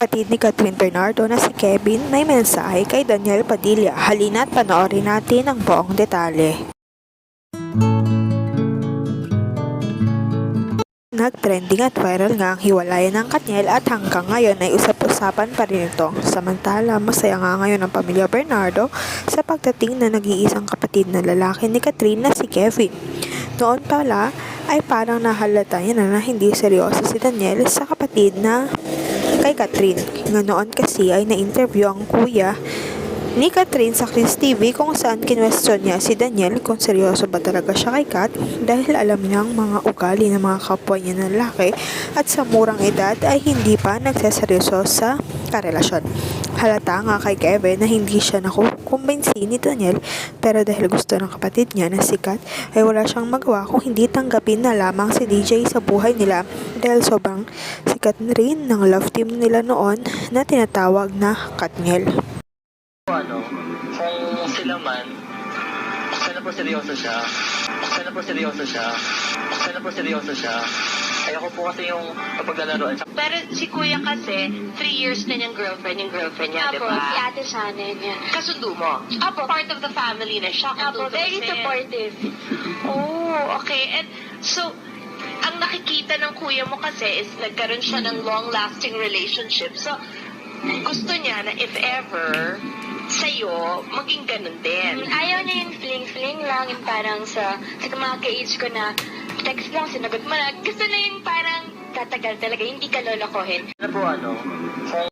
Kapatid ni Catherine Bernardo na si Kevin may mensahe kay Daniel Padilla. Halina't panoorin natin ang buong detalye. Nag-trending at viral nga ang hiwalayan ng Katniel at hanggang ngayon ay usap-usapan pa rin ito. Samantala, masaya nga ngayon ang pamilya Bernardo sa pagdating na nag-iisang kapatid na lalaki ni Catherine na si Kevin. Noon pala ay parang nahalata niya na hindi seryoso si Daniel sa kapatid na kay Catherine. Nga noon kasi ay na-interview ang kuya ni Catherine sa Chris TV kung saan kinwestiyon niya si Daniel kung seryoso ba talaga siya kay Kat dahil alam niya ang mga ugali ng mga kapwa niya na lalaki at sa murang edad ay hindi pa nagseseryoso sa karelasyon. Halata nga kay Kevin na hindi siya nakukumbinsi ni Daniel pero dahil gusto ng kapatid niya na si Kat ay wala siyang magawa kung hindi tanggapin na lamang si DJ sa buhay nila dahil sobrang sikat na rin ng love team nila noon na tinatawag na Katniel. Kung sila man, sana po seryoso siya. Ayoko po kasi yung paglalaroan siya. Pero si Kuya kasi, 3 years na niyang girlfriend niya, di Apo, ba? si Ate Shannon yan. Kasundo mo? Apo. Part of the family na siya. Apo, Kasundo very kasi. supportive. Oh, okay. And so, ang nakikita ng kuya mo kasi is nagkaroon siya ng long-lasting relationship. So, gusto niya na if ever, sa'yo, maging ganun din. Ayaw niya yung fling-fling lang, yung parang sa mga ka-age ko na text lang, sinagot mo na. Gusto na yung parang tatagal talaga, hindi ka lolokohin. Ano po kung